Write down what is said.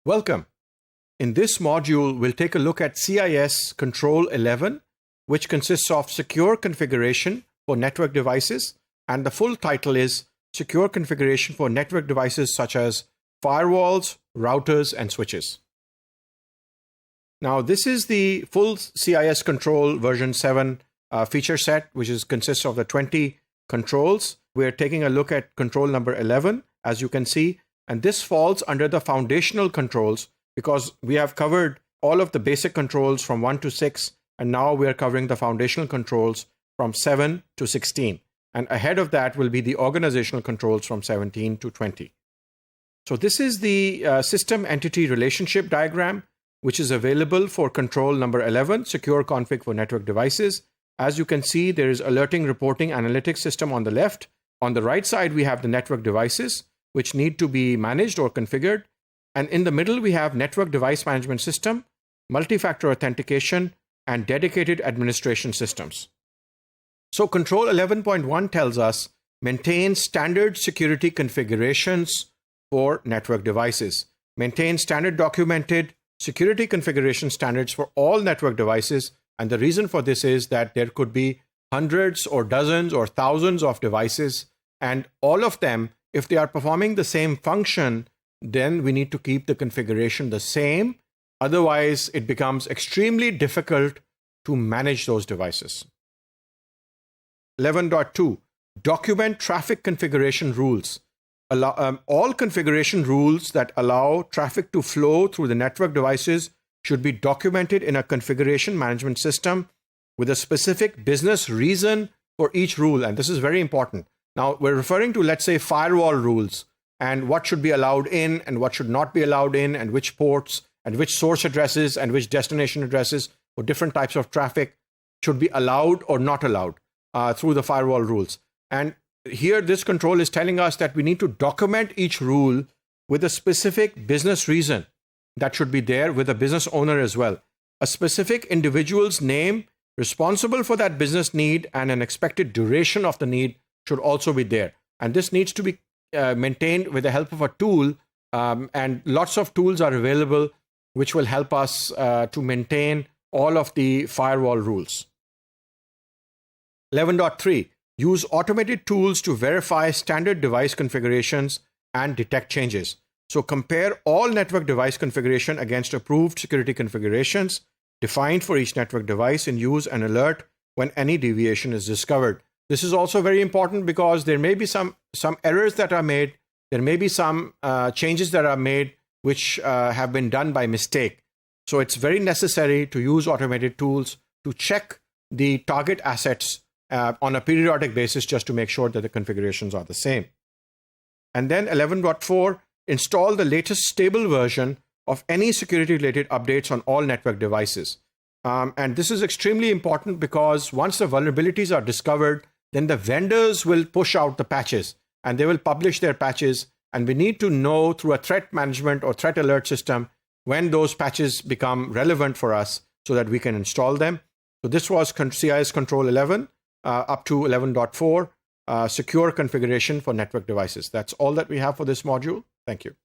Welcome. In this module, we'll take a look at CIS Control 11, which consists of secure configuration for network devices, and the full title is Secure Configuration for Network Devices such as Firewalls, Routers, and Switches. Now, this is the full CIS Control version 7 feature set, which consists of the 20 controls. We're taking a look at control number 11, as you can see, and this falls under the foundational controls because we have covered all of the basic controls from 1 to 6, and now we are covering the foundational controls from 7 to 16. And ahead of that will be the organizational controls from 17 to 20. So this is the system entity relationship diagram, which is available for control number 11, secure config for network devices. As you can see, there is alerting, reporting, analytics system on the left. On the right side, we have the network devices, which need to be managed or configured. And in the middle, we have network device management system, multi-factor authentication, and dedicated administration systems. So control 11.1 tells us maintain standard security configurations for network devices. Maintain standard documented security configuration standards for all network devices. And the reason for this is that there could be hundreds or dozens or thousands of devices, and all of them, if they are performing the same function, then we need to keep the configuration the same. Otherwise, it becomes extremely difficult to manage those devices. 11.2, document traffic configuration rules. All configuration rules that allow traffic to flow through the network devices should be documented in a configuration management system with a specific business reason for each rule. And this is very important. Now, we're referring to, let's say, firewall rules and what should be allowed in and what should not be allowed in, and which ports and which source addresses and which destination addresses for different types of traffic should be allowed or not allowed through the firewall rules. And here, this control is telling us that we need to document each rule with a specific business reason that should be there, with a business owner as well. A specific individual's name responsible for that business need and an expected duration of the need should also be there. And this needs to be maintained with the help of a tool, and lots of tools are available which will help us to maintain all of the firewall rules. 11.3, use automated tools to verify standard device configurations and detect changes. So compare all network device configuration against approved security configurations defined for each network device, and use an alert when any deviation is discovered. This is also very important because there may be some errors that are made. There may be some changes that are made which have been done by mistake. So it's very necessary to use automated tools to check the target assets on a periodic basis just to make sure that the configurations are the same. And then 11.4, install the latest stable version of any security-related updates on all network devices. And this is extremely important because once the vulnerabilities are discovered, then the vendors will push out the patches and they will publish their patches. And we need to know through a threat management or threat alert system when those patches become relevant for us so that we can install them. So this was CIS Control 11 up to 11.4, secure configuration for network devices. That's all that we have for this module. Thank you.